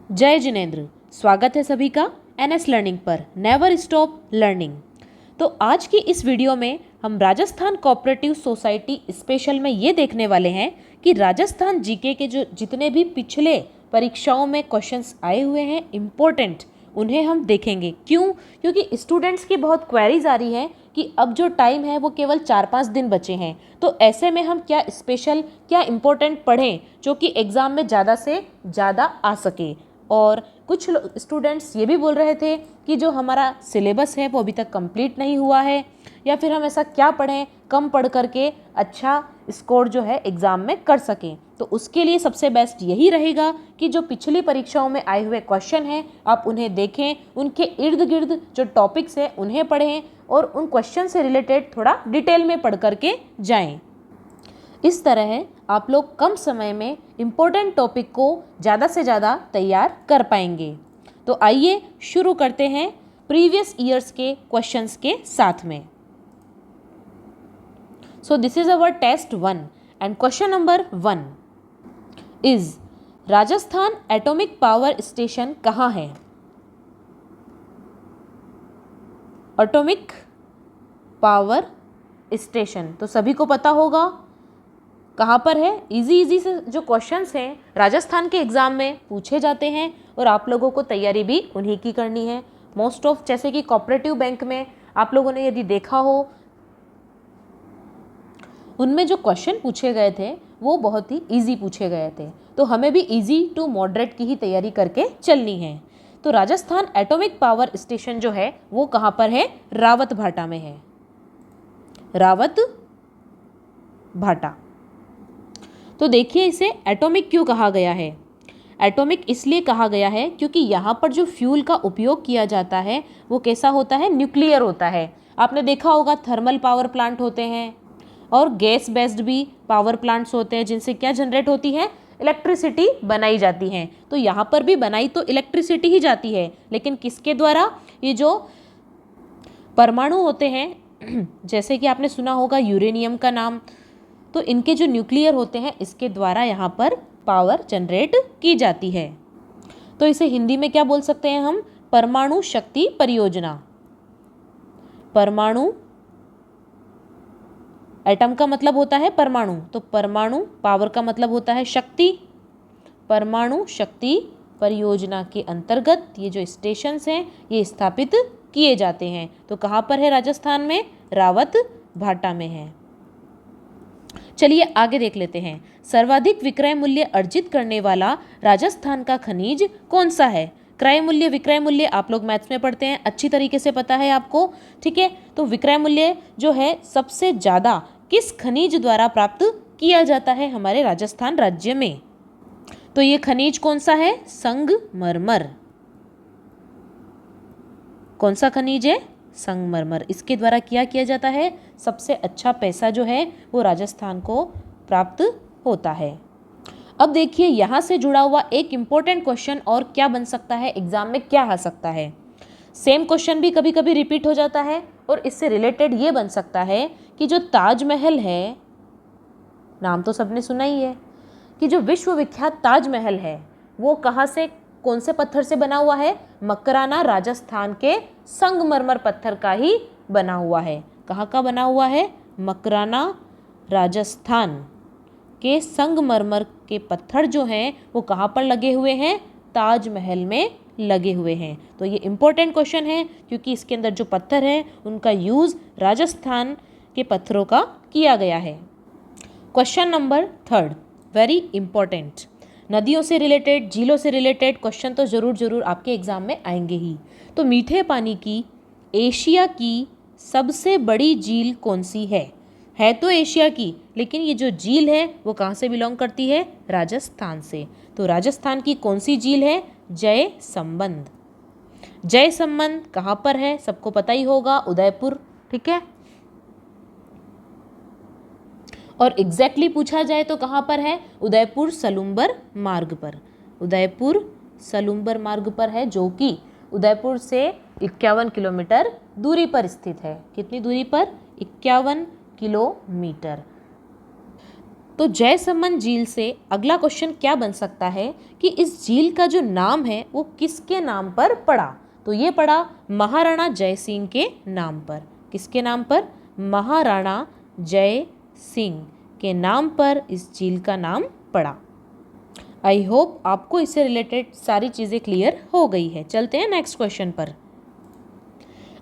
जय जिनेंद्र। स्वागत है सभी का एनएस लर्निंग पर नेवर स्टॉप लर्निंग। तो आज की इस वीडियो में हम राजस्थान कोऑपरेटिव सोसाइटी स्पेशल में ये देखने वाले हैं कि राजस्थान जीके के जो जितने भी पिछले परीक्षाओं में क्वेश्चंस आए हुए हैं इम्पोर्टेंट, उन्हें हम देखेंगे। क्यों? क्योंकि स्टूडेंट्स की बहुत क्वेरीज आ रही है कि अब जो टाइम है वो केवल 4-5 दिन बचे हैं, तो ऐसे में हम क्या स्पेशल क्या इम्पोर्टेंट पढ़ें जो कि एग्ज़ाम में ज़्यादा से ज़्यादा आ सके। और कुछ स्टूडेंट्स ये भी बोल रहे थे कि जो हमारा सिलेबस है वो अभी तक कंप्लीट नहीं हुआ है, या फिर हम ऐसा क्या पढ़ें कम पढ़ करके अच्छा स्कोर जो है एग्ज़ाम में कर सकें। तो उसके लिए सबसे बेस्ट यही रहेगा कि जो पिछली परीक्षाओं में आए हुए क्वेश्चन हैं आप उन्हें देखें, उनके इर्द गिर्द जो टॉपिक्स हैं उन्हें पढ़ें और उन क्वेश्चन से रिलेटेड थोड़ा डिटेल में पढ़ करके जाएं। इस तरह आप लोग कम समय में इम्पोर्टेंट टॉपिक को ज़्यादा से ज़्यादा तैयार कर पाएंगे। तो आइए शुरू करते हैं प्रीवियस ईयर्स के क्वेश्चंस के साथ में। So this is our test 1 and question number 1 is Rajasthan atomic power station कहाँ है? एटॉमिक पावर स्टेशन तो सभी को पता होगा कहाँ पर है। इजी से जो क्वेश्चंस हैं राजस्थान के एग्ज़ाम में पूछे जाते हैं और आप लोगों को तैयारी भी उन्हीं की करनी है। मोस्ट ऑफ जैसे कि कोऑपरेटिव बैंक में आप लोगों ने यदि देखा हो, उनमें जो क्वेश्चन पूछे गए थे वो बहुत ही इजी पूछे गए थे, तो हमें भी इजी टू मॉडरेट की ही तैयारी करके चलनी है। तो राजस्थान एटॉमिक पावर स्टेशन जो है वो कहाँ पर है? रावत भाटा में है। रावत भाटा। तो देखिए इसे एटॉमिक क्यों कहा गया है? एटॉमिक इसलिए कहा गया है क्योंकि यहाँ पर जो फ्यूल का उपयोग किया जाता है वो कैसा होता है? न्यूक्लियर होता है। आपने देखा होगा थर्मल पावर प्लांट होते हैं और गैस बेस्ड भी पावर प्लांट्स होते हैं जिनसे क्या जनरेट होती है? इलेक्ट्रिसिटी बनाई जाती है। तो यहाँ पर भी बनाई तो इलेक्ट्रिसिटी ही जाती है, लेकिन किसके द्वारा? ये जो परमाणु होते हैं जैसे कि आपने सुना होगा यूरेनियम का नाम, तो इनके जो न्यूक्लियर होते हैं इसके द्वारा यहाँ पर पावर जनरेट की जाती है। तो इसे हिंदी में क्या बोल सकते हैं हम? परमाणु शक्ति परियोजना। परमाणु, एटम का मतलब होता है परमाणु, तो परमाणु, पावर का मतलब होता है शक्ति। परमाणु शक्ति परियोजना के अंतर्गत ये जो स्टेशंस हैं ये स्थापित किए जाते हैं। तो कहाँ पर है? राजस्थान में रावत भाटा में है। चलिए आगे देख लेते हैं। सर्वाधिक विक्रय मूल्य अर्जित करने वाला राजस्थान का खनिज कौन सा है? क्रय मूल्य, विक्रय मूल्य आप लोग मैथ्स में पढ़ते हैं, अच्छी तरीके से पता है आपको, ठीक है। तो विक्रय मूल्य जो है सबसे ज़्यादा किस खनिज द्वारा प्राप्त किया जाता है हमारे राजस्थान राज्य में? तो ये खनिज कौन सा है? संगमरमर। कौन सा खनिज है? संगमरमर। इसके द्वारा क्या किया जाता है? सबसे अच्छा पैसा जो है वो राजस्थान को प्राप्त होता है। अब देखिए यहाँ से जुड़ा हुआ एक इम्पोर्टेंट क्वेश्चन और क्या बन सकता है, एग्जाम में क्या आ सकता है। सेम क्वेश्चन भी कभी कभी रिपीट हो जाता है और इससे रिलेटेड ये बन सकता है कि जो ताजमहल है, नाम तो सबने सुना ही है, कि जो विश्व विख्यात ताजमहल है वो कहाँ से, कौन से पत्थर से बना हुआ है? मकराना राजस्थान के संगमरमर पत्थर का ही बना हुआ है। कहाँ का बना हुआ है? मकराना राजस्थान के संगमरमर के पत्थर जो हैं वो कहाँ पर लगे हुए हैं? ताजमहल में लगे हुए हैं। तो ये इम्पोर्टेंट क्वेश्चन है क्योंकि इसके अंदर जो पत्थर है उनका यूज़ राजस्थान के पत्थरों का किया गया है। Question number 3 very important. नदियों से रिलेटेड, झीलों से रिलेटेड क्वेश्चन तो ज़रूर आपके एग्जाम में आएंगे ही। तो मीठे पानी की एशिया की सबसे बड़ी झील कौन सी है तो एशिया की, लेकिन ये जो झील है वो कहाँ से बिलोंग करती है? राजस्थान से। तो राजस्थान की कौन सी झील है? जय संबंध। जय संबंध कहाँ पर है? सबको पता ही होगा, उदयपुर, ठीक है। और एग्जैक्टली पूछा जाए तो कहाँ पर है? उदयपुर सलुम्बर मार्ग पर। उदयपुर सलुम्बर मार्ग पर है, जो कि उदयपुर से 51 किलोमीटर दूरी पर स्थित है। कितनी दूरी पर? 51 किलोमीटर। तो जयसमंद झील से अगला क्वेश्चन क्या बन सकता है कि इस झील का जो नाम है वो किसके नाम पर पड़ा? तो ये पड़ा महाराणा जय सिंह के नाम पर। किसके नाम पर? महाराणा जय सिंह के नाम पर इस झील का नाम पड़ा। आई होप आपको इससे रिलेटेड सारी चीज़ें क्लियर हो गई है। चलते हैं नेक्स्ट क्वेश्चन पर।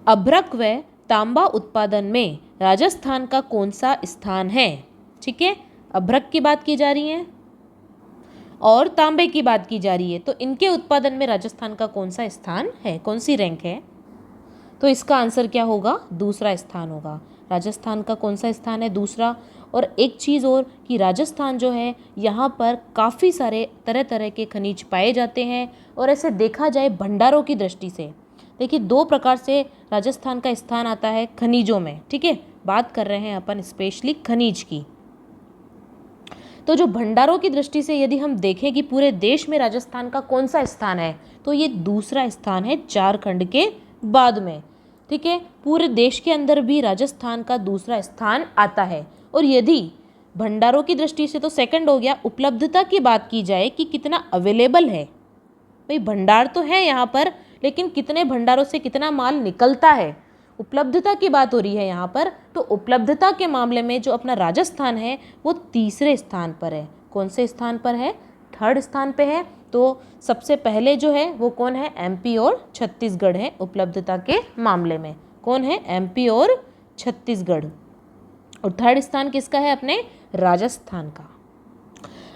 अभ्रक व तांबा उत्पादन में राजस्थान का कौन सा स्थान है? ठीक है, अभ्रक की बात की जा रही है और तांबे की बात की जा रही है, तो इनके उत्पादन में राजस्थान का कौन सा स्थान है, कौन सी रैंक है? तो इसका आंसर क्या होगा? दूसरा स्थान होगा। राजस्थान का कौन सा स्थान है? दूसरा। और एक चीज़ और कि राजस्थान जो है यहाँ पर काफ़ी सारे तरह तरह के खनिज पाए जाते हैं। और ऐसे देखा जाए भंडारों की दृष्टि से, देखिए 2 प्रकार से राजस्थान का स्थान आता है खनिजों में। ठीक है, बात कर रहे हैं अपन स्पेशली खनिज की। तो जो भंडारों की दृष्टि से यदि हम देखें कि पूरे देश में राजस्थान का कौन सा स्थान है, तो ये दूसरा स्थान है झारखंड के बाद में। ठीक है, पूरे देश के अंदर भी राजस्थान का दूसरा स्थान आता है। और यदि भंडारों की दृष्टि से तो सेकंड हो गया। उपलब्धता की बात की जाए कि कितना अवेलेबल है, भाई भंडार तो है यहाँ पर, लेकिन कितने भंडारों से कितना माल निकलता है, उपलब्धता की बात हो रही है यहाँ पर। तो उपलब्धता के मामले में जो अपना राजस्थान है वो तीसरे स्थान पर है। कौन से स्थान पर है? 3rd स्थान पे है। तो सबसे पहले जो है वो कौन है? एमपी और छत्तीसगढ़ है उपलब्धता के मामले में। कौन है? एमपी और छत्तीसगढ़। और 3rd स्थान किसका है? अपने राजस्थान का।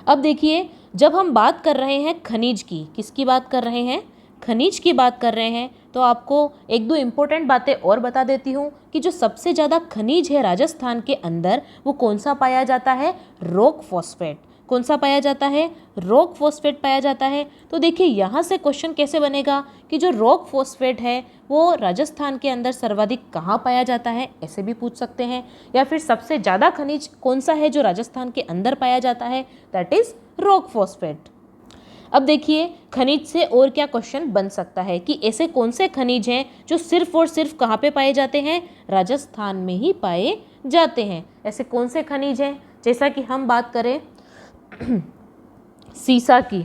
अब देखिए, जब हम बात कर रहे हैं खनिज की, किसकी बात कर रहे हैं? खनिज की बात कर रहे हैं, तो आपको 1-2 इम्पोर्टेंट बातें और बता देती हूँ कि जो सबसे ज़्यादा खनिज है राजस्थान के अंदर वो कौन सा पाया जाता है? Rock phosphate. कौन सा पाया जाता है? रॉक फॉस्फेट पाया जाता है। तो देखिए यहाँ से क्वेश्चन कैसे बनेगा कि जो रॉक फॉस्फेट है वो राजस्थान के अंदर सर्वाधिक कहाँ पाया जाता है, ऐसे भी पूछ सकते हैं। या फिर सबसे ज़्यादा खनिज कौन सा है जो राजस्थान के अंदर पाया जाता है? That is rock phosphate. अब देखिए खनिज से और क्या क्वेश्चन बन सकता है कि ऐसे कौन से खनिज हैं जो सिर्फ और सिर्फ कहाँ पे पाए जाते हैं? राजस्थान में ही पाए जाते हैं। ऐसे कौन से खनिज हैं? जैसा कि हम बात करें सीसा की,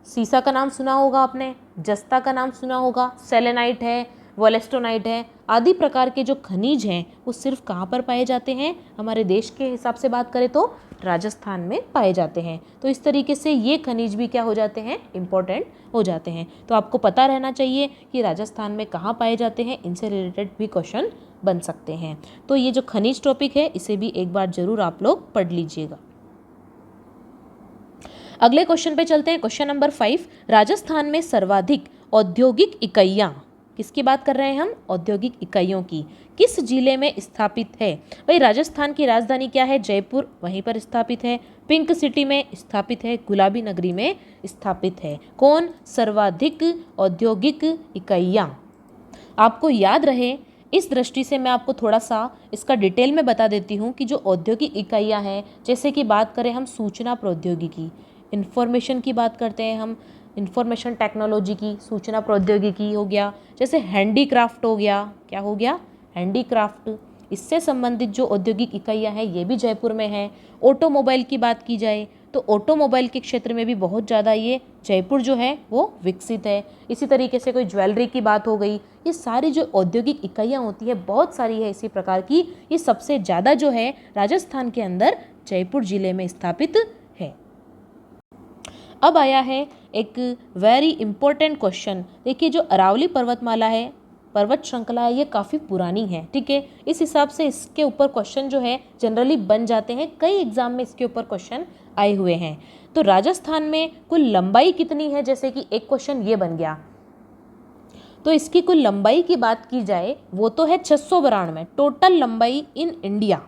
सीसा का नाम सुना होगा आपने, जस्ता का नाम सुना होगा, सेलेनाइट है, वोलेस्टोनाइट है, आदि प्रकार के जो खनिज हैं वो सिर्फ कहाँ पर पाए जाते हैं? हमारे देश के हिसाब से बात करें तो राजस्थान में पाए जाते हैं। तो इस तरीके से ये खनिज भी क्या हो जाते हैं? इम्पोर्टेंट हो जाते हैं। तो आपको पता रहना चाहिए कि राजस्थान में कहाँ पाए जाते हैं, इनसे रिलेटेड भी क्वेश्चन बन सकते हैं। तो ये जो खनिज टॉपिक है इसे भी एक बार जरूर आप लोग पढ़ लीजिएगा। अगले क्वेश्चन पे चलते हैं। क्वेश्चन नंबर 5, राजस्थान में सर्वाधिक औद्योगिक इकाइयाँ, किसकी बात कर रहे हैं हम? औद्योगिक इकाइयों की, किस जिले में स्थापित है? भाई राजस्थान की राजधानी क्या है? जयपुर, वहीं पर स्थापित है। पिंक सिटी में स्थापित है, गुलाबी नगरी में स्थापित है। कौन? सर्वाधिक औद्योगिक इकाइयाँ। आपको याद रहे इस दृष्टि से मैं आपको थोड़ा सा इसका डिटेल में बता देती हूँ कि जो औद्योगिक इकाइयाँ हैं, जैसे कि बात करें हम सूचना प्रौद्योगिकी, इन्फॉर्मेशन की बात करते हैं हम, इंफॉर्मेशन टेक्नोलॉजी की, सूचना प्रौद्योगिकी हो गया, जैसे हैंडीक्राफ्ट हो गया। क्या हो गया? हैंडीक्राफ्ट। इससे संबंधित जो औद्योगिक इकाइयाँ हैं ये भी जयपुर में है। ऑटोमोबाइल की बात की जाए तो ऑटोमोबाइल के क्षेत्र में भी बहुत ज़्यादा ये जयपुर जो है वो विकसित है। इसी तरीके से कोई ज्वेलरी की बात हो गई, ये सारी जो औद्योगिक इकाइयाँ होती है बहुत सारी है इसी प्रकार की। ये सबसे ज़्यादा जो है राजस्थान के अंदर जयपुर जिले में स्थापित है। अब आया है एक वेरी इंपॉर्टेंट क्वेश्चन। देखिए जो अरावली पर्वतमाला है, पर्वत श्रृंखला है, ये काफ़ी पुरानी है। ठीक है, इस हिसाब से इसके ऊपर क्वेश्चन जो है जनरली बन जाते हैं। कई एग्जाम में इसके ऊपर क्वेश्चन आए हुए हैं। तो राजस्थान में कुल लंबाई कितनी है, जैसे कि एक क्वेश्चन ये बन गया, तो इसकी कुल लंबाई की बात की जाए वो तो है 692। टोटल लंबाई इन इंडिया,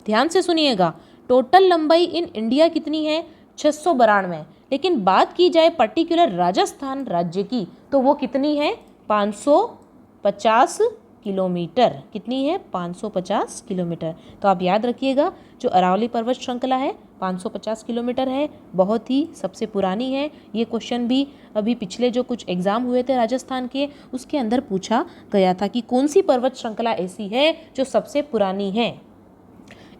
ध्यान से सुनिएगा, टोटल लंबाई इन इंडिया कितनी है? 692। लेकिन बात की जाए पर्टिकुलर राजस्थान राज्य की तो वो कितनी है? 550 किलोमीटर। कितनी है? 550 किलोमीटर। तो आप याद रखिएगा जो अरावली पर्वत श्रृंखला है 550 किलोमीटर है, बहुत ही सबसे पुरानी है। ये क्वेश्चन भी अभी पिछले जो कुछ एग्जाम हुए थे राजस्थान के उसके अंदर पूछा गया था कि कौन सी पर्वत श्रृंखला ऐसी है जो सबसे पुरानी है।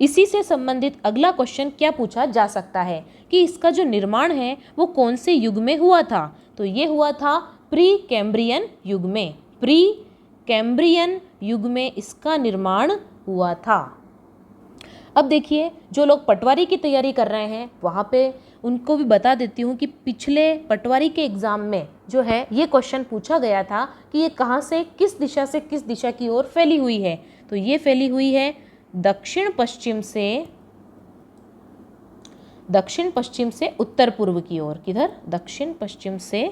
इसी से संबंधित अगला क्वेश्चन क्या पूछा जा सकता है कि इसका जो निर्माण है वो कौन से युग में हुआ था? तो ये हुआ था प्री कैम्ब्रियन युग में। प्री कैम्ब्रियन युग में इसका निर्माण हुआ था। अब देखिए, जो लोग पटवारी की तैयारी कर रहे हैं वहाँ पे उनको भी बता देती हूँ कि पिछले पटवारी के एग्ज़ाम में जो है ये क्वेश्चन पूछा गया था कि ये कहाँ से किस दिशा की ओर फैली हुई है। तो ये फैली हुई है दक्षिण पश्चिम से उत्तर पूर्व की ओर। किधर? दक्षिण पश्चिम से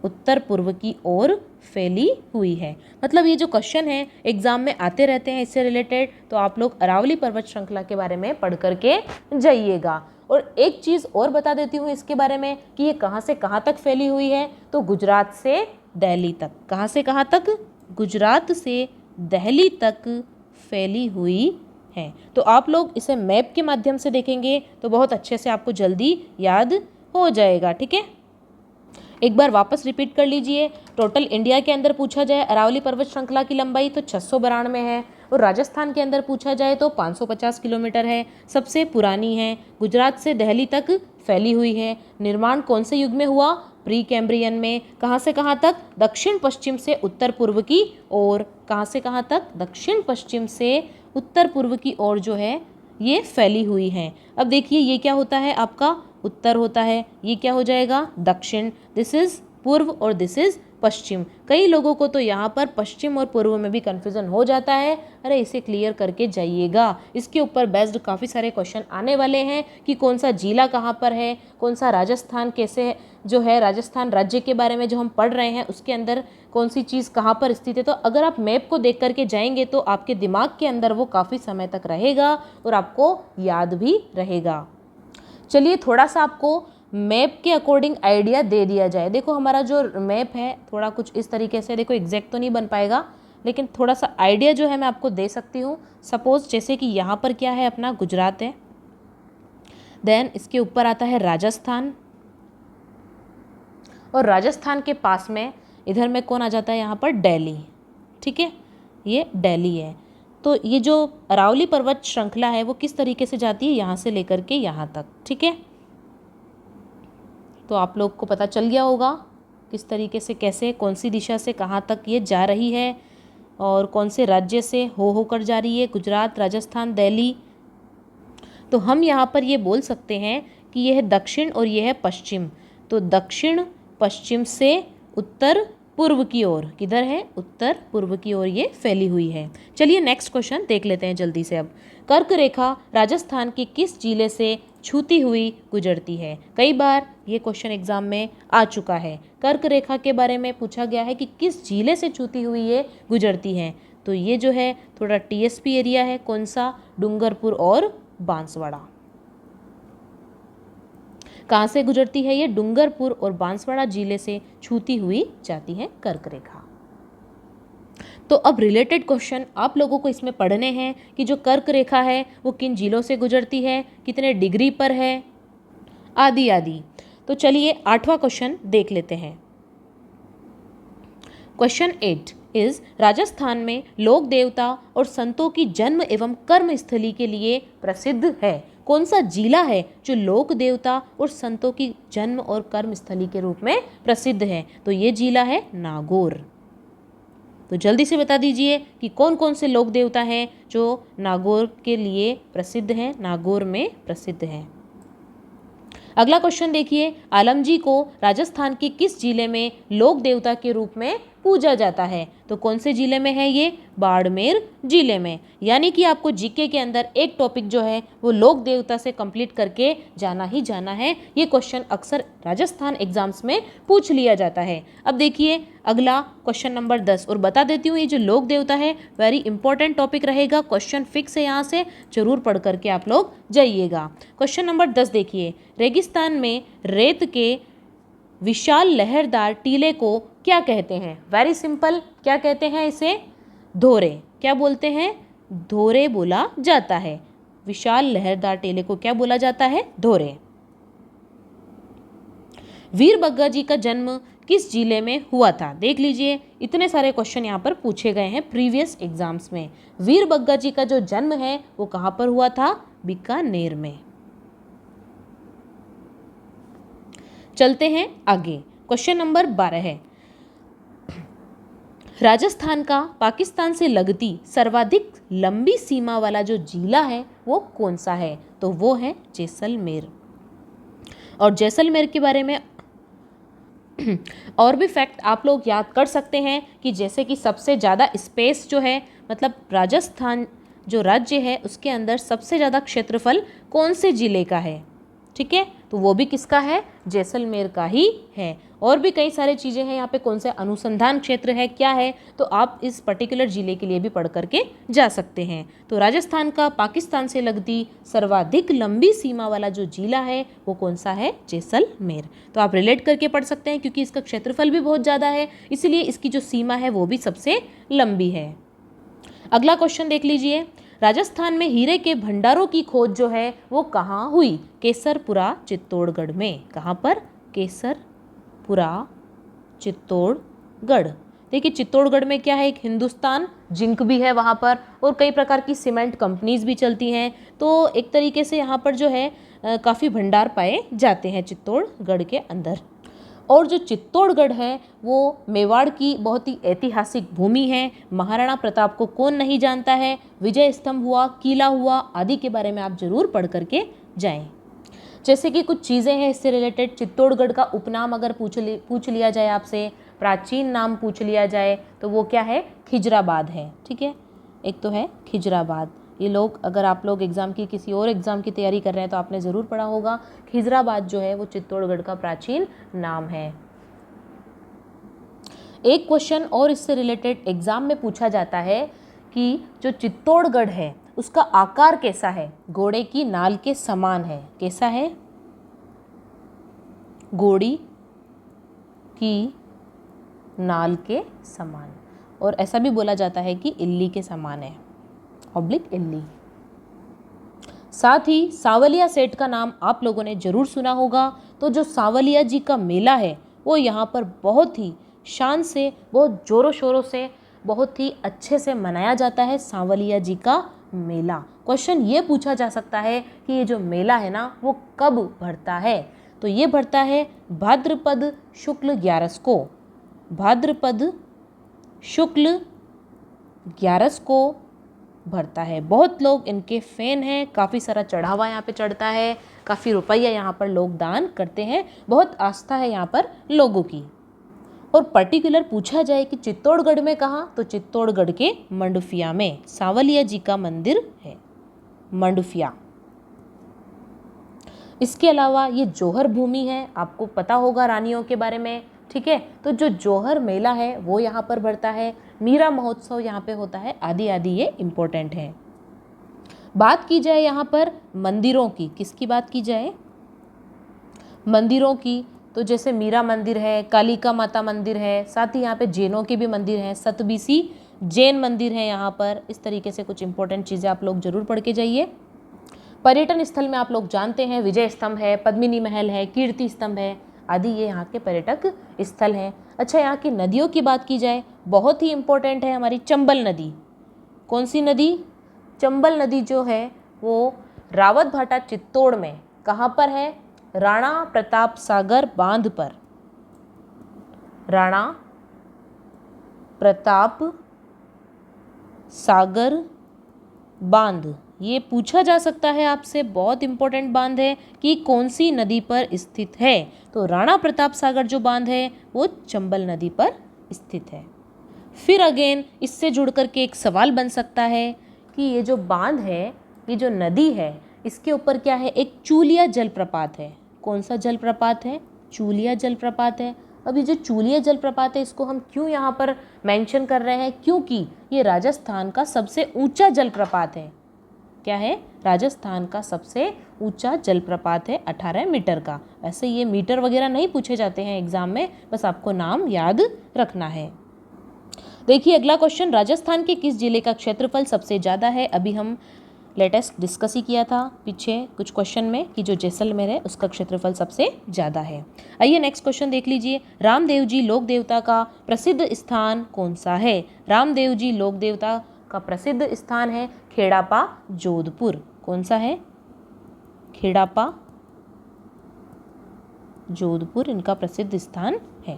उत्तर पूर्व की ओर फैली हुई है। मतलब ये जो क्वेश्चन है एग्जाम में आते रहते हैं इससे रिलेटेड, तो आप लोग अरावली पर्वत श्रृंखला के बारे में पढ़ करके जाइएगा। और एक चीज़ और बता देती हूँ इसके बारे में कि ये कहाँ से कहाँ तक फैली हुई है। तो गुजरात से दिल्ली तक। कहाँ से कहाँ तक? गुजरात से दिल्ली तक फैली हुई है। तो आप लोग इसे मैप के माध्यम से देखेंगे तो बहुत अच्छे से आपको जल्दी याद हो जाएगा। ठीक है, एक बार वापस रिपीट कर लीजिए। टोटल इंडिया के अंदर पूछा जाए अरावली पर्वत श्रृंखला की लंबाई तो 692 है, और राजस्थान के अंदर पूछा जाए तो 550 किलोमीटर है। सबसे पुरानी है, गुजरात से दिल्ली तक फैली हुई है। निर्माण कौन से युग में हुआ? प्री कैम्ब्रियन में। कहाँ से कहाँ तक? दक्षिण पश्चिम से उत्तर पूर्व की ओर। कहाँ से कहाँ तक? दक्षिण पश्चिम से उत्तर पूर्व की ओर जो है ये फैली हुई है। अब देखिए, ये क्या होता है? आपका उत्तर होता है, ये क्या हो जाएगा? दक्षिण। दिस इज पूर्व और दिस इज पश्चिम। कई लोगों को तो यहाँ पर पश्चिम और पूर्व में भी कन्फ्यूजन हो जाता है। अरे इसे क्लियर करके जाइएगा। इसके ऊपर बेस्ड काफ़ी सारे क्वेश्चन आने वाले हैं कि कौन सा जिला कहाँ पर है, कौन सा राजस्थान कैसे जो है, राजस्थान राज्य के बारे में जो हम पढ़ रहे हैं उसके अंदर कौन सी चीज़ कहाँ पर स्थित है। तो अगर आप मैप को देख करके जाएंगे तो आपके दिमाग के अंदर वो काफ़ी समय तक रहेगा और आपको याद भी रहेगा। चलिए थोड़ा सा आपको मैप के अकॉर्डिंग आइडिया दे दिया जाए। देखो हमारा जो मैप है थोड़ा कुछ इस तरीके से, देखो एग्जैक्ट तो नहीं बन पाएगा लेकिन थोड़ा सा आइडिया जो है मैं आपको दे सकती हूँ। सपोज जैसे कि यहाँ पर क्या है, अपना गुजरात है, देन इसके ऊपर आता है राजस्थान, और राजस्थान के पास में इधर में कौन आ जाता है? यहाँ पर दिल्ली। ठीक है, ये दिल्ली है। तो ये जो अरावली पर्वत श्रृंखला है वो किस तरीके से जाती है? यहाँ से लेकर के यहाँ तक। ठीक है, तो आप लोग को पता चल गया होगा किस तरीके से, कैसे, कौन सी दिशा से कहाँ तक ये जा रही है और कौन से राज्य से होकर जा रही है। गुजरात, राजस्थान, दिल्ली। तो हम यहाँ पर ये बोल सकते हैं कि यह है दक्षिण और यह है पश्चिम। तो दक्षिण पश्चिम से उत्तर पूर्व की ओर, किधर है? उत्तर पूर्व की ओर ये फैली हुई है। चलिए नेक्स्ट क्वेश्चन देख लेते हैं जल्दी से। अब कर्क रेखा राजस्थान के किस जिले से छूती हुई गुजरती है? कई बार ये क्वेश्चन एग्जाम में आ चुका है। कर्क रेखा के बारे में पूछा गया है कि किस जिले से छूती हुई ये गुजरती है। तो ये जो है थोड़ा टीएसपी एरिया है। कौन सा? डूंगरपुर और बांसवाड़ा। कहाँ से गुजरती है ये? डूंगरपुर और बांसवाड़ा जिले से छूती हुई जाती है कर्क रेखा। तो अब रिलेटेड क्वेश्चन आप लोगों को इसमें पढ़ने हैं कि जो कर्क रेखा है वो किन जिलों से गुजरती है, कितने डिग्री पर है, आदि आदि। तो चलिए 8वां क्वेश्चन देख लेते हैं। क्वेश्चन 8 इज राजस्थान में लोक देवता और संतों की जन्म एवं कर्म स्थली के लिए प्रसिद्ध है। कौन सा जिला है जो लोक देवता और संतों की जन्म और कर्म स्थली के रूप में प्रसिद्ध है? तो ये जिला है नागौर। तो जल्दी से बता दीजिए कि कौन कौन से लोक देवता हैं जो नागौर के लिए प्रसिद्ध हैं, नागौर में प्रसिद्ध हैं। अगला क्वेश्चन देखिए, आलमजी को राजस्थान के किस जिले में लोक देवता के रूप में पूजा जाता है? तो कौन से जिले में है ये? बाड़मेर जिले में। यानी कि आपको जीके के अंदर एक टॉपिक जो है वो लोक देवता से कंप्लीट करके जाना ही जाना है। ये क्वेश्चन अक्सर राजस्थान एग्जाम्स में पूछ लिया जाता है। अब देखिए अगला क्वेश्चन नंबर 10, और बता देती हूँ ये जो लोक देवता है वेरी इंपॉर्टेंट टॉपिक रहेगा, क्वेश्चन फिक्स है, यहाँ से जरूर पढ़ करके आप लोग जाइएगा। क्वेश्चन नंबर 10 देखिए, रेगिस्तान में रेत के विशाल लहरदार टीले को क्या कहते हैं? वेरी सिंपल, क्या कहते हैं इसे? धोरे। क्या बोलते हैं? धोरे बोला जाता है। विशाल लहरदार टीले को क्या बोला जाता है? धोरे। वीरबग्गा जी का जन्म किस जिले में हुआ था। देख लीजिए इतने सारे क्वेश्चन यहाँ पर पूछे गए हैं प्रीवियस एग्जाम्स में। वीर बग्गा जी का जो जन्म है वो कहाँ पर हुआ था, बीकानेर में। चलते हैं आगे, क्वेश्चन नंबर 12 है, राजस्थान का पाकिस्तान से लगती सर्वाधिक लंबी सीमा वाला जो जिला है वो कौन सा है, तो वो है जैसलमेर। और जैसलमेर के बारे में और भी फैक्ट आप लोग याद कर सकते हैं कि जैसे कि सबसे ज़्यादा स्पेस जो है, मतलब राजस्थान जो राज्य है उसके अंदर सबसे ज़्यादा क्षेत्रफल कौन से ज़िले का है, ठीक है, तो वो भी किसका है, जैसलमेर का ही है। और भी कई सारे चीज़ें हैं यहाँ पे, कौन सा अनुसंधान क्षेत्र है, क्या है, तो आप इस पर्टिकुलर ज़िले के लिए भी पढ़ करके जा सकते हैं। तो राजस्थान का पाकिस्तान से लगती सर्वाधिक लंबी सीमा वाला जो जिला है वो कौन सा है, जैसलमेर। तो आप रिलेट करके पढ़ सकते हैं क्योंकि इसका क्षेत्रफल भी बहुत ज़्यादा है, इसलिए इसकी जो सीमा है वो भी सबसे लंबी है। अगला क्वेश्चन देख लीजिए, राजस्थान में हीरे के भंडारों की खोज जो है वो कहाँ हुई, केसरपुरा चित्तौड़गढ़ में। कहाँ पर, केसरपुरा चित्तौड़गढ़। देखिए चित्तौड़गढ़ में क्या है, एक हिंदुस्तान जिंक भी है वहाँ पर, और कई प्रकार की सीमेंट कंपनीज भी चलती हैं, तो एक तरीके से यहाँ पर जो है काफ़ी भंडार पाए जाते हैं चित्तौड़गढ़ के अंदर। और जो चित्तौड़गढ़ है वो मेवाड़ की बहुत ही ऐतिहासिक भूमि है। महाराणा प्रताप को कौन नहीं जानता है, विजय स्तंभ हुआ, किला हुआ, आदि के बारे में आप जरूर पढ़ करके जाएं। जैसे कि कुछ चीज़ें हैं इससे रिलेटेड, चित्तौड़गढ़ का उपनाम अगर पूछ लिया जाए आपसे, प्राचीन नाम पूछ लिया जाए, तो वो क्या है, खिजराबाद है, ठीक है, एक तो है खिजराबाद। ये लोग, अगर आप लोग एग्ज़ाम की किसी और एग्ज़ाम की तैयारी कर रहे हैं तो आपने ज़रूर पढ़ा होगा, खिजराबाद जो है वो चित्तौड़गढ़ का प्राचीन नाम है। एक क्वेश्चन और इससे रिलेटेड एग्ज़ाम में पूछा जाता है कि जो चित्तौड़गढ़ है उसका आकार कैसा है, घोड़े की नाल के समान है। कैसा है, घोड़ी की नाल के समान, और ऐसा भी बोला जाता है कि इल्ली के समान है, ऑब्लिक इल्ली। साथ ही सांवलिया सेठ का नाम आप लोगों ने जरूर सुना होगा। तो जो सांवलिया जी का मेला है वो यहाँ पर बहुत ही शान से, बहुत जोरों शोरों से, बहुत ही अच्छे से मनाया जाता है सांवलिया जी का मेला। क्वेश्चन ये पूछा जा सकता है कि ये जो मेला है ना वो कब भरता है, तो ये भरता है भाद्रपद शुक्ल 11 को। भाद्रपद शुक्ल 11 को भरता है। बहुत लोग इनके फैन हैं, काफ़ी सारा चढ़ावा यहाँ पे चढ़ता है, काफ़ी रुपया यहाँ पर लोग दान करते हैं, बहुत आस्था है यहाँ पर लोगों की। और पर्टिकुलर पूछा जाए कि चित्तौड़गढ़ में कहाँ, तो चित्तौड़गढ़ के मंडुफिया में सांवलिया जी का मंदिर है, मंडुफिया। इसके अलावा ये जौहर भूमि है, आपको पता होगा रानियों के बारे में, ठीक है, तो जो जौहर मेला है वो यहाँ पर भरता है, मीरा महोत्सव यहाँ पे होता है, आदि आदि, ये इम्पोर्टेंट है। बात की जाए यहाँ पर मंदिरों की, किसकी बात की जाए, मंदिरों की, तो जैसे मीरा मंदिर है, कालिका माता मंदिर है, साथ ही यहाँ पे जैनों के भी मंदिर हैं, सतबीसी जैन मंदिर है यहाँ पर। इस तरीके से कुछ इंपॉर्टेंट चीज़ें आप लोग जरूर पढ़ के जाइए। पर्यटन स्थल में आप लोग जानते हैं विजय स्तंभ है, पद्मिनी महल है, कीर्ति स्तंभ है, आदि ये यहाँ के पर्यटक स्थल हैं। अच्छा, यहाँ की नदियों की बात की जाए, बहुत ही इम्पोर्टेंट है हमारी चंबल नदी। कौन सी नदी, चंबल नदी जो है वो रावत भाटा चित्तौड़ में कहाँ पर है, राणा प्रताप सागर बांध पर। राणा प्रताप सागर बांध, ये पूछा जा सकता है आपसे, बहुत इंपॉर्टेंट बांध है कि कौन सी नदी पर स्थित है, तो राणा प्रताप सागर जो बांध है वो चंबल नदी पर स्थित है। फिर अगेन इससे जुड़ करके एक सवाल बन सकता है कि ये जो बांध है, ये जो नदी है, इसके ऊपर क्या है, एक चूलिया जलप्रपात है। कौन सा जलप्रपात है, चूलिया जलप्रपात है। अब ये जो चूलिया जलप्रपात है इसको हम क्यों यहाँ पर मेंशन कर रहे हैं, क्योंकि ये राजस्थान का सबसे ऊंचा जलप्रपात है। क्या है, राजस्थान का सबसे ऊंचा जलप्रपात है, 18 मीटर का। वैसे ये मीटर वगैरह नहीं पूछे जाते हैं एग्जाम में, बस आपको नाम याद रखना है। देखिए अगला क्वेश्चन, राजस्थान के किस जिले का क्षेत्रफल सबसे ज़्यादा है। अभी हम लेटेस्ट डिस्कस ही किया था पीछे कुछ क्वेश्चन में कि जो जैसलमेर है उसका क्षेत्रफल सबसे ज़्यादा है। आइए नेक्स्ट क्वेश्चन देख लीजिए। रामदेव जी लोक देवता का प्रसिद्ध स्थान कौन सा है? रामदेव जी लोक देवता का प्रसिद्ध स्थान है खेड़ापा जोधपुर। कौन सा है? खेड़ापा जोधपुर इनका प्रसिद्ध स्थान है।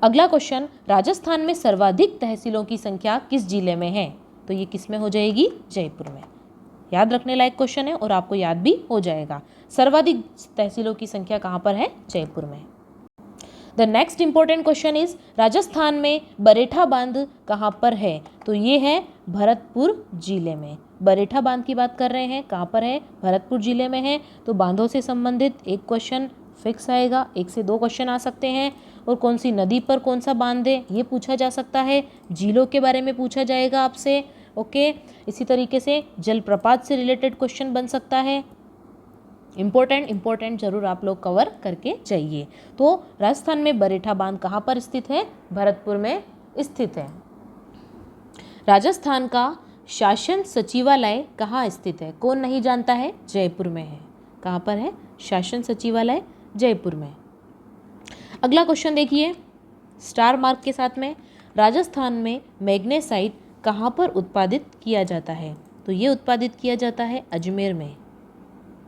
अगला क्वेश्चन, राजस्थान में सर्वाधिक तहसीलों की संख्या किस जिले में है? तो ये किस में हो जाएगी? जयपुर में। याद रखने लायक क्वेश्चन है और आपको याद भी हो जाएगा। सर्वाधिक तहसीलों की संख्या कहाँ पर है? जयपुर में। The next important question is, Rajasthan में बरेठा बांध कहाँ पर है? तो ये है भरतपुर जिले में। बरेठा बांध की बात कर रहे हैं, कहाँ पर है? भरतपुर जिले में है। तो बांधों से संबंधित एक क्वेश्चन फिक्स आएगा, 1 से 2 क्वेश्चन आ सकते हैं। और कौन सी नदी पर कौन सा बांध है ये पूछा जा सकता है। झीलों के बारे में पूछा जाएगा आपसे। ओके, इसी तरीके से जलप्रपात से रिलेटेड क्वेश्चन बन सकता है। इम्पोर्टेंट जरूर आप लोग कवर करके जाइए। तो राजस्थान में बरेठा बांध कहाँ पर स्थित है? भरतपुर में स्थित है। राजस्थान का शासन सचिवालय कहाँ स्थित है? कौन नहीं जानता है? जयपुर में है। कहाँ पर है? शासन सचिवालय जयपुर में। अगला क्वेश्चन देखिए स्टार मार्क के साथ में, राजस्थान में मैग्नेसाइट कहाँ पर उत्पादित किया जाता है? तो ये उत्पादित किया जाता है अजमेर में।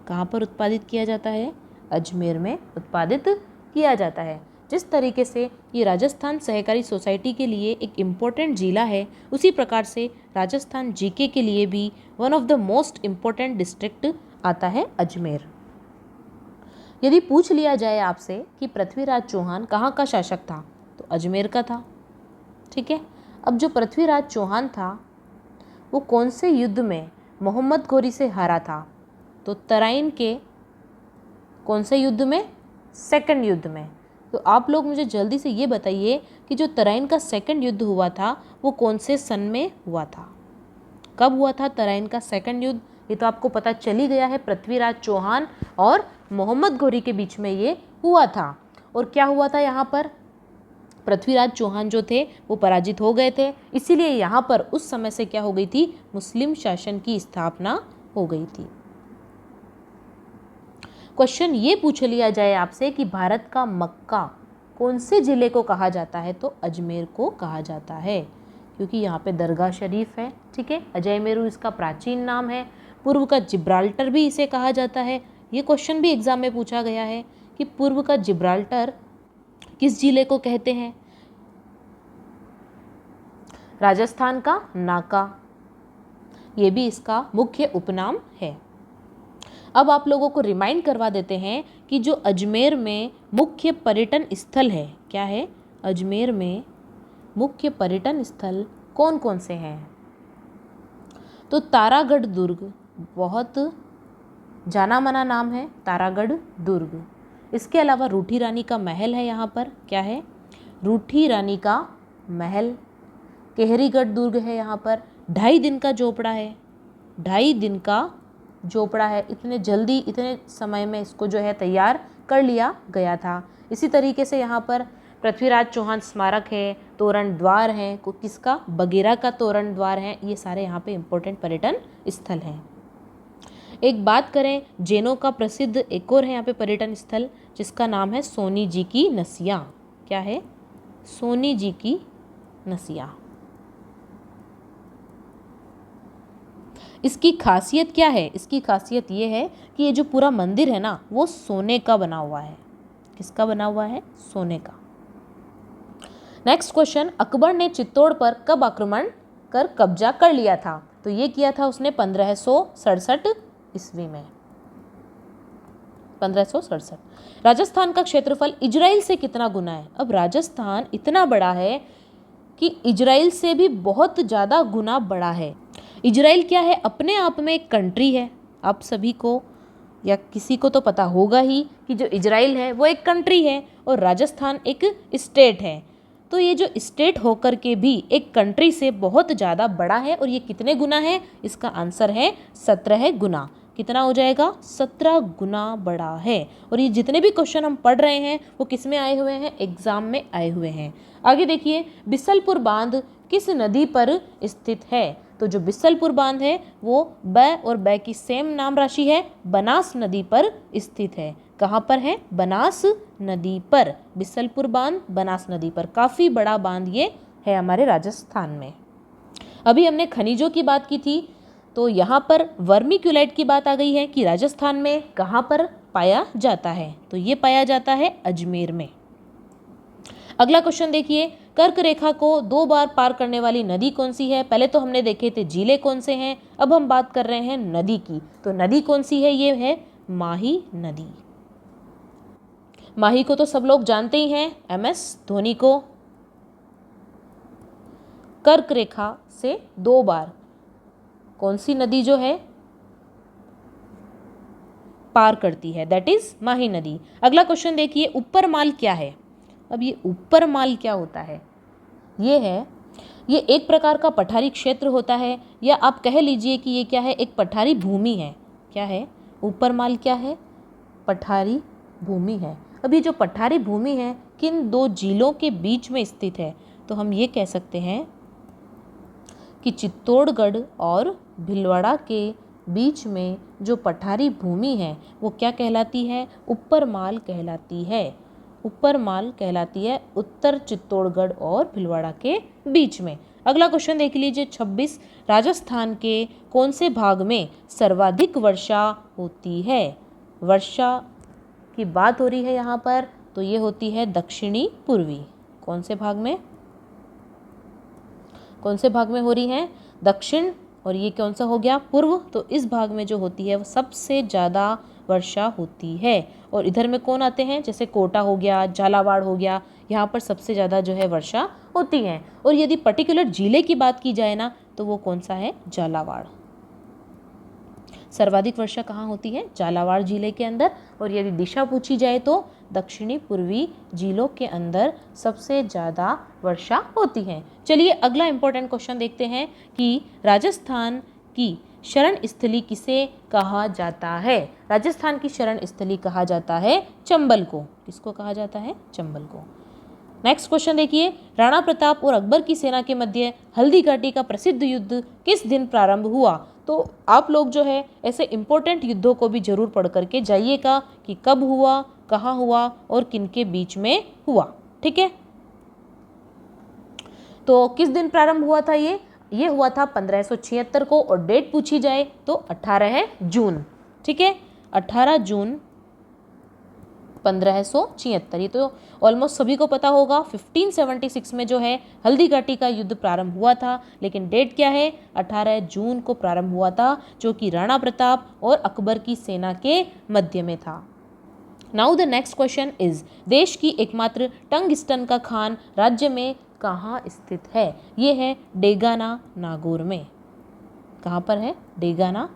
कहाँ पर उत्पादित किया जाता है? अजमेर में उत्पादित किया जाता है। जिस तरीके से ये राजस्थान सहकारी सोसाइटी के लिए एक इम्पोर्टेंट जिला है, उसी प्रकार से राजस्थान जीके के लिए भी one of the most important district आता है अजमेर। यदि पूछ लिया जाए आपसे कि पृथ्वीराज चौहान कहाँ का शासक था? तो अजमेर का था। ठीक है, अब जो पृथ्वीराज चौहान था वो कौन से युद्ध में मोहम्मद घोरी से हारा था? तो तराइन के कौन से युद्ध में? सेकंड युद्ध में। तो आप लोग मुझे जल्दी से ये बताइए कि जो तराइन का सेकंड युद्ध हुआ था वो कौन से सन में हुआ था? कब हुआ था तराइन का सेकंड युद्ध? ये तो आपको पता चल ही गया है, पृथ्वीराज चौहान और मोहम्मद घोरी के बीच में ये हुआ था। और क्या हुआ था यहाँ पर? पृथ्वीराज चौहान जो थे वो पराजित हो गए थे, इसीलिए यहाँ पर उस समय से क्या हो गई थी? मुस्लिम शासन की स्थापना हो गई थी। क्वेश्चन ये पूछ लिया जाए आपसे कि भारत का मक्का कौन से जिले को कहा जाता है? तो अजमेर को कहा जाता है, क्योंकि यहाँ पे दरगाह शरीफ है। ठीक है, अजयमेरू इसका प्राचीन नाम है। पूर्व का जिब्राल्टर भी इसे कहा जाता है। ये क्वेश्चन भी एग्जाम में पूछा गया है कि पूर्व का जिब्राल्टर किस जिले को कहते हैं? राजस्थान का नाका, ये भी इसका मुख्य उपनाम है। अब आप लोगों को रिमाइंड करवा देते हैं कि जो अजमेर में मुख्य पर्यटन स्थल है, क्या है? अजमेर में मुख्य पर्यटन स्थल कौन कौन से हैं? तो तारागढ़ दुर्ग बहुत जाना माना नाम है, तारागढ़ दुर्ग। इसके अलावा रूठी रानी का महल है यहाँ पर, क्या है? रूठी रानी का महल। केहरीगढ़ दुर्ग है यहाँ पर। 2.5 दिन का झोपड़ा है, 2.5 दिन का झोपड़ा है। इतने जल्दी इतने समय में इसको जो है तैयार कर लिया गया था। इसी तरीके से यहाँ पर पृथ्वीराज चौहान स्मारक है, तोरण द्वार है, किसका? बगेरा का तोरण द्वार है। ये सारे यहाँ पे इम्पोर्टेंट पर्यटन स्थल हैं। एक बात करें जैनों का प्रसिद्ध एक और है यहाँ पे पर्यटन स्थल, जिसका नाम है सोनी जी की नसिया। क्या है? सोनी जी की नसिया। इसकी खासियत क्या है? इसकी खासियत ये है कि ये जो पूरा मंदिर है ना वो सोने का बना हुआ है। किसका बना हुआ है? सोने का। नेक्स्ट क्वेश्चन, अकबर ने चित्तौड़ पर कब आक्रमण कर कब्जा कर लिया था? तो ये किया था उसने 1567 ईस्वी में। 1567। राजस्थान का क्षेत्रफल इजराइल से कितना गुना है? अब राजस्थान इतना बड़ा है कि इजराइल से भी बहुत ज़्यादा गुना बड़ा है। इजराइल क्या है? अपने आप में एक कंट्री है। आप सभी को या किसी को तो पता होगा ही कि जो इजराइल है वो एक कंट्री है और राजस्थान एक स्टेट है। तो ये जो स्टेट होकर के भी एक कंट्री से बहुत ज़्यादा बड़ा है। और ये कितने गुना है? इसका आंसर है 17 गुना। कितना हो जाएगा? 17 गुना बड़ा है। और ये जितने भी क्वेश्चन हम पढ़ रहे हैं वो किस में आए हुए हैं? एग्जाम में आए हुए हैं। आगे देखिए, बिसलपुर बांध किस नदी पर स्थित है? तो जो बिसलपुर बांध है वो ब और ब की सेम नाम राशि है, बनास नदी पर स्थित है। कहाँ पर है? बनास नदी पर। बिसलपुर बांध बनास नदी पर, काफ़ी बड़ा बांध ये है हमारे राजस्थान में। अभी हमने खनिजों की बात की थी, तो यहाँ पर वर्मिक्यूलाइट की बात आ गई है कि राजस्थान में कहाँ पर पाया जाता है, तो ये पाया जाता है अजमेर में। अगला क्वेश्चन देखिए, कर्क रेखा को 2 बार पार करने वाली नदी कौन सी है? पहले तो हमने देखे थे जिले कौन से हैं, अब हम बात कर रहे हैं नदी की। तो नदी कौन सी है? ये है माही नदी। माही को तो सब लोग जानते ही हैं, MS धोनी को। कर्क रेखा से 2 बार कौन सी नदी जो है पार करती है? दैट इज माही नदी। अगला क्वेश्चन देखिए, ऊपर माल क्या है? अब ये ऊपर माल क्या होता है? ये एक प्रकार का पठारी क्षेत्र होता है, या आप कह लीजिए कि ये क्या है? एक पठारी भूमि है। क्या है? ऊपर माल क्या है? पठारी भूमि है। अब ये जो पठारी भूमि है किन 2 जिलों के बीच में स्थित है? तो हम ये कह सकते हैं कि चित्तौड़गढ़ और भीलवाड़ा के बीच में जो पठारी भूमि है वो क्या कहलाती है? ऊपर माल कहलाती है। ऊपर माल कहलाती है उत्तर चित्तौड़गढ़ और भीलवाड़ा के बीच में। अगला क्वेश्चन देख लीजिए 26, राजस्थान के कौन से भाग में सर्वाधिक वर्षा होती है? वर्षा की बात हो रही है यहाँ पर, तो ये होती है दक्षिणी पूर्वी। कौन से भाग में हो रही है? दक्षिण, और ये कौन सा हो गया? पूर्व। तो इस भाग में जो होती है वो सबसे ज़्यादा वर्षा होती है। और इधर में कौन आते हैं? जैसे कोटा हो गया, झालावाड़ हो गया, यहाँ पर सबसे ज़्यादा जो है वर्षा होती है। और यदि पर्टिकुलर जिले की बात की जाए ना, तो वो कौन सा है? झालावाड़। सर्वाधिक वर्षा कहाँ होती है? झालावाड़ जिले के अंदर। और यदि दिशा पूछी जाए तो दक्षिणी पूर्वी जिलों के अंदर सबसे ज़्यादा वर्षा होती है। चलिए अगला इंपॉर्टेंट क्वेश्चन देखते हैं कि राजस्थान की शरण स्थली किसे कहा जाता है? राजस्थान की शरण स्थली कहा जाता है चंबल को। किसको कहा जाता है? चंबल को। नेक्स्ट क्वेश्चन देखिए, राणा प्रताप और अकबर की सेना के मध्य हल्दी घाटी का प्रसिद्ध युद्ध किस दिन प्रारंभ हुआ? तो आप लोग जो है ऐसे इंपॉर्टेंट युद्धों को भी जरूर पढ़ करके जाइएगा कि कब हुआ, कहाँ हुआ और किन के बीच में हुआ। ठीक है, तो किस दिन प्रारंभ हुआ था? ये हुआ था 1576 को, और डेट पूछी जाए तो 18 जून। ठीक है, 18 जून 1576। ये तो ऑलमोस्ट सभी को पता होगा। 1576 में जो है हल्दी घाटी का युद्ध प्रारंभ हुआ था, लेकिन डेट क्या है? 18 जून को प्रारंभ हुआ था, जो कि राणा प्रताप और अकबर की सेना के मध्य में था। Now the next question is, देश की एकमात्र टंगस्टन का खान राज्य में कहाँ स्थित है? ये है डेगाना नागौर में। कहाँ पर है? डेगाना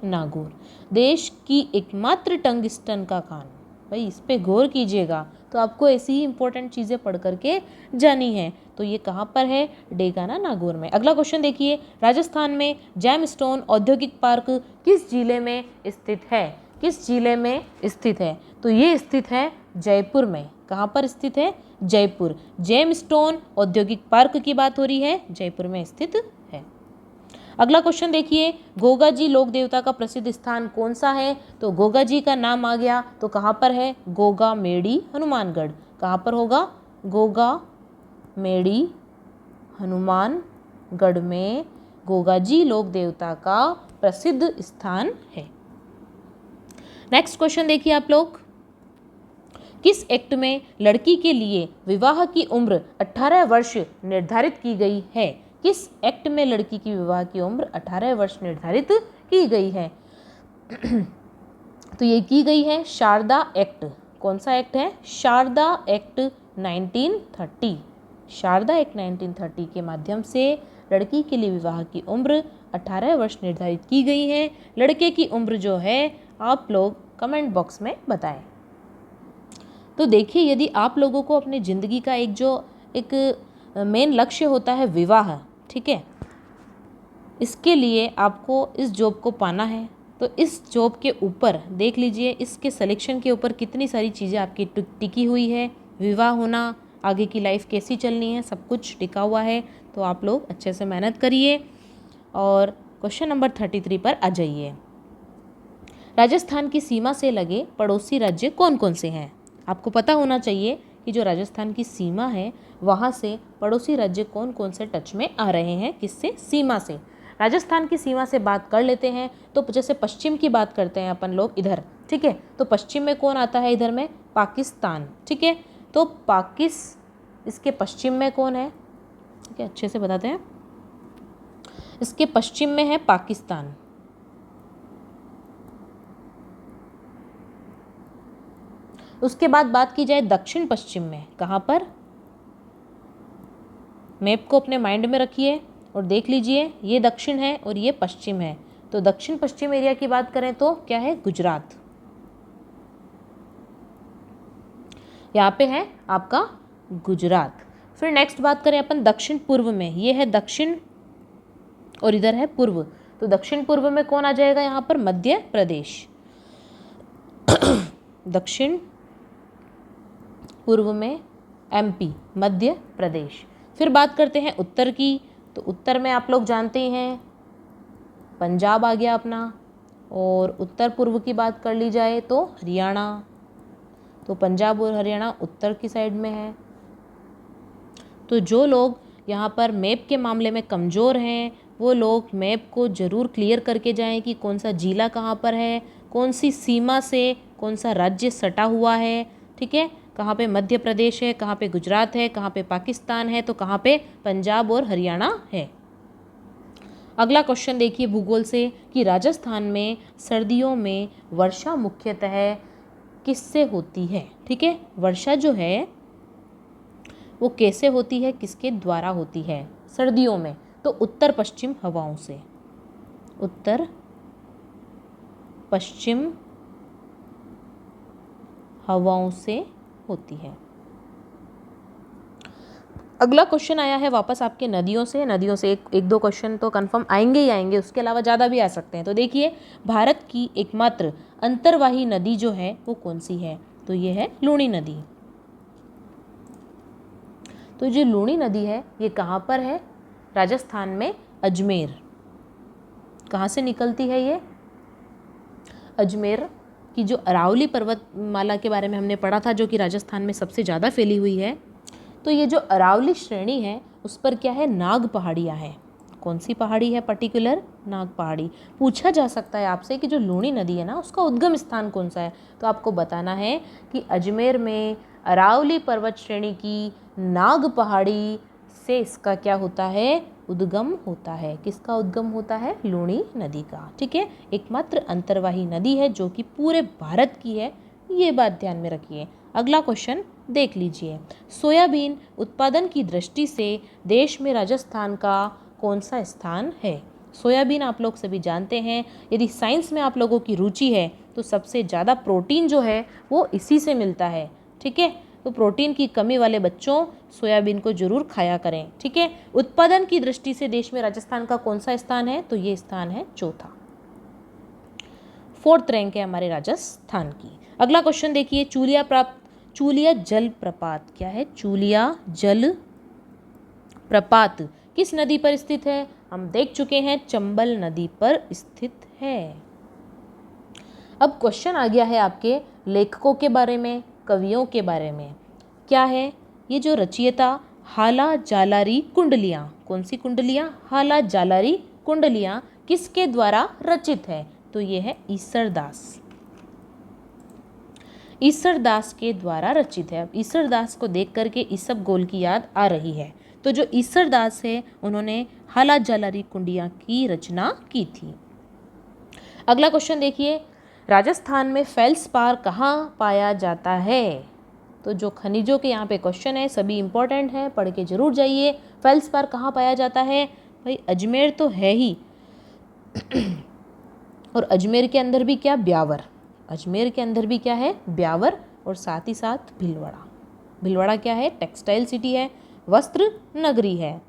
नागौर। देश की एकमात्र टंगस्टन का खान, भाई इस पे गौर कीजिएगा, तो आपको ऐसी ही इंपॉर्टेंट चीज़ें पढ़ करके जानी है। तो ये कहाँ पर है? डेगाना नागौर में। अगला क्वेश्चन देखिए, राजस्थान में जैमस्टोन औद्योगिक पार्क किस जिले में स्थित है? किस जिले में स्थित है? तो ये स्थित है जयपुर में। कहाँ पर स्थित है? जयपुर। जैमस्टोन औद्योगिक पार्क की बात हो रही है, जयपुर में स्थित है। अगला क्वेश्चन देखिए, गोगा जी लोक देवता का प्रसिद्ध स्थान कौन सा है? तो गोगा जी का नाम आ गया, तो कहाँ पर है? गोगा मेड़ी हनुमानगढ़। कहाँ पर होगा? गोगा मेड़ी हनुमानगढ़ में गोगा जी लोक देवता का प्रसिद्ध स्थान है। नेक्स्ट क्वेश्चन देखिए आप लोग, किस एक्ट में लड़की के लिए विवाह की उम्र 18 वर्ष निर्धारित की गई है? किस एक्ट में लड़की की विवाह की उम्र 18 वर्ष निर्धारित की गई है? तो ये की गई है शारदा एक्ट। कौन सा एक्ट है? शारदा एक्ट 1930। शारदा एक्ट 1930 के माध्यम से लड़की के लिए विवाह की उम्र 18 वर्ष निर्धारित की गई है। लड़के की उम्र जो है आप लोग कमेंट बॉक्स में बताएं। तो देखिए, यदि आप लोगों को अपनी ज़िंदगी का एक मेन लक्ष्य होता है विवाह, ठीक है, इसके लिए आपको इस जॉब को पाना है, तो इस जॉब के ऊपर देख लीजिए, इसके सिलेक्शन के ऊपर कितनी सारी चीज़ें आपकी टिकी हुई है। विवाह होना, आगे की लाइफ कैसी चलनी है, सब कुछ टिका हुआ है। तो आप लोग अच्छे से मेहनत करिए और क्वेश्चन नंबर 33 पर आ जाइए। राजस्थान की सीमा से लगे पड़ोसी राज्य कौन कौन से हैं? आपको पता होना चाहिए कि जो राजस्थान की सीमा है वहाँ से पड़ोसी राज्य कौन कौन से टच में आ रहे हैं, किससे? सीमा से। राजस्थान की सीमा से बात कर लेते हैं तो जैसे पश्चिम की बात करते हैं अपन लोग इधर, ठीक है, तो पश्चिम में कौन आता है? इधर में पाकिस्तान, ठीक है, तो इसके पश्चिम में कौन है? ठीक है, अच्छे से बताते हैं। इसके पश्चिम में है पाकिस्तान। उसके बाद बात की जाए दक्षिण पश्चिम में, कहाँ पर? मैप को अपने माइंड में रखिए और देख लीजिए, ये दक्षिण है और ये पश्चिम है। तो दक्षिण पश्चिम एरिया की बात करें तो क्या है? गुजरात। यहाँ पे है आपका गुजरात। फिर नेक्स्ट बात करें अपन दक्षिण पूर्व में, ये है दक्षिण और इधर है पूर्व। तो दक्षिण पूर्व में कौन आ जाएगा? यहाँ पर मध्य प्रदेश। दक्षिण पूर्व में एमपी, मध्य प्रदेश। फिर बात करते हैं उत्तर की, तो उत्तर में आप लोग जानते हैं पंजाब आ गया अपना, और उत्तर पूर्व की बात कर ली जाए तो हरियाणा। तो पंजाब और हरियाणा उत्तर की साइड में है। तो जो लोग यहाँ पर मैप के मामले में कमज़ोर हैं वो लोग मैप को ज़रूर क्लियर करके जाएं कि कौन सा जिला कहाँ पर है, कौन सी सीमा से कौन सा राज्य सटा हुआ है, ठीक है, कहाँ पे मध्य प्रदेश है, कहाँ पे गुजरात है, कहाँ पे पाकिस्तान है, तो कहाँ पे पंजाब और हरियाणा है। अगला क्वेश्चन देखिए भूगोल से कि राजस्थान में सर्दियों में वर्षा मुख्यतः किससे होती है? ठीक है, वर्षा जो है वो कैसे होती है, किसके द्वारा होती है सर्दियों में? तो उत्तर पश्चिम हवाओं से। उत्तर पश्चिम हवाओं से होती है। अगला क्वेश्चन आया है वापस आपके नदियों से। नदियों से एक दो क्वेश्चन तो कंफर्म आएंगे ही आएंगे, उसके अलावा ज़्यादा भी आ सकते हैं। तो देखिए, भारत की एकमात्र अंतर्वाही नदी जो है वो कौन सी है? तो ये है लूणी नदी। तो जो लूणी नदी है ये कहाँ पर है? राजस्थान में अजमेर। कहाँ से निकलती है ये? अजमेर की जो अरावली पर्वतमाला के बारे में हमने पढ़ा था, जो कि राजस्थान में सबसे ज़्यादा फैली हुई है। तो ये जो अरावली श्रेणी है उस पर क्या है? नाग पहाड़ियाँ हैं। कौन सी पहाड़ी है पर्टिकुलर? नाग पहाड़ी। पूछा जा सकता है आपसे कि जो लूणी नदी है ना उसका उद्गम स्थान कौन सा है, तो आपको बताना है कि अजमेर में अरावली पर्वत श्रेणी की नाग पहाड़ी से इसका क्या होता है? उद्गम होता है। किसका उद्गम होता है? लूणी नदी का, ठीक है। एकमात्र अंतर्वाही नदी है जो कि पूरे भारत की है, ये बात ध्यान में रखिए। अगला क्वेश्चन देख लीजिए, सोयाबीन उत्पादन की दृष्टि से देश में राजस्थान का कौन सा स्थान है? सोयाबीन आप लोग सभी जानते हैं, यदि साइंस में आप लोगों की रुचि है तो सबसे ज़्यादा प्रोटीन जो है वो इसी से मिलता है, ठीक है। तो प्रोटीन की कमी वाले बच्चों सोयाबीन को जरूर खाया करें, ठीक है। उत्पादन की दृष्टि से देश में राजस्थान का कौन सा स्थान है? तो ये स्थान है चौथा, 4th रैंक है हमारे राजस्थान की। अगला क्वेश्चन देखिए, चूलिया जल प्रपात क्या है? चूलिया जल प्रपात किस नदी पर स्थित है? हम देख चुके हैं चंबल नदी पर स्थित है। अब क्वेश्चन आ गया है आपके लेखकों के बारे में, कवियों के बारे में। क्या है? ये जो रचयिता हाला जालारी कुंडलियाँ, कौन सी कुंडलियाँ? हाला जालारी कुंडलियाँ किसके द्वारा रचित है? तो ये है ईसरदास। ईसरदास के द्वारा रचित है। अब ईसरदास को देख करके ईसबगोल की याद आ रही है। तो जो ईसरदास है उन्होंने हाला जालारी कुंडिया की रचना की थी। अगला क्वेश्चन देखिए, राजस्थान में फेल्सपार कहाँ पाया जाता है? तो जो खनिजों के यहाँ पे क्वेश्चन है सभी इंपॉर्टेंट है, पढ़ के जरूर जाइए। फेल्सपार कहाँ पाया जाता है? भाई अजमेर तो है ही और अजमेर के अंदर भी क्या? ब्यावर। अजमेर के अंदर भी क्या है? ब्यावर, और साथ ही साथ भीलवाड़ा। भीलवाड़ा क्या है? टेक्सटाइल सिटी है, वस्त्र नगरी है।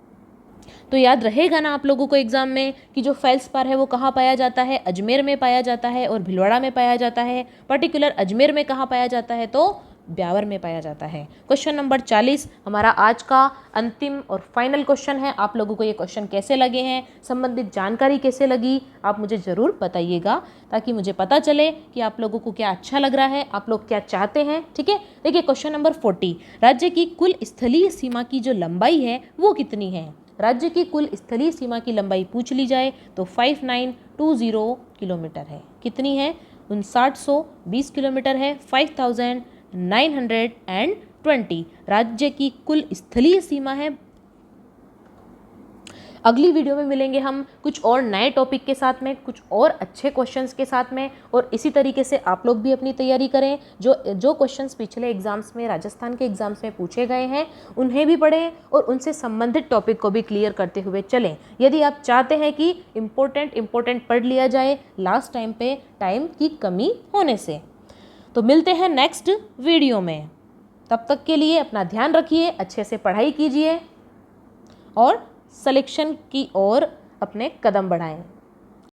तो याद रहेगा ना आप लोगों को एग्जाम में कि जो फेल्सपार है वो कहाँ पाया जाता है? अजमेर में पाया जाता है और भीलवाड़ा में पाया जाता है। पर्टिकुलर अजमेर में कहाँ पाया जाता है? तो ब्यावर में पाया जाता है। क्वेश्चन नंबर 40 हमारा आज का अंतिम और फाइनल क्वेश्चन है। आप लोगों को ये क्वेश्चन कैसे लगे हैं, संबंधित जानकारी कैसे लगी, आप मुझे ज़रूर बताइएगा ताकि मुझे पता चले कि आप लोगों को क्या अच्छा लग रहा है, आप लोग क्या चाहते हैं। ठीक है, देखिए क्वेश्चन नंबर 40, राज्य की कुल स्थलीय सीमा की जो लंबाई है वो कितनी है। राज्य की कुल स्थलीय सीमा की लंबाई पूछ ली जाए तो 5920 किलोमीटर है। कितनी है? 5920 किलोमीटर है, 5920 राज्य की कुल स्थलीय सीमा है। अगली वीडियो में मिलेंगे हम कुछ और नए टॉपिक के साथ में, कुछ और अच्छे क्वेश्चंस के साथ में, और इसी तरीके से आप लोग भी अपनी तैयारी करें। जो क्वेश्चंस पिछले एग्जाम्स में, राजस्थान के एग्जाम्स में पूछे गए हैं उन्हें भी पढ़ें और उनसे संबंधित टॉपिक को भी क्लियर करते हुए चलें। यदि आप चाहते हैं कि इम्पोर्टेंट पढ़ लिया जाए लास्ट टाइम पे टाइम की कमी होने से, तो मिलते हैं नेक्स्ट वीडियो में। तब तक के लिए अपना ध्यान रखिए, अच्छे से पढ़ाई कीजिए और सिलेक्शन की ओर अपने कदम बढ़ाएं।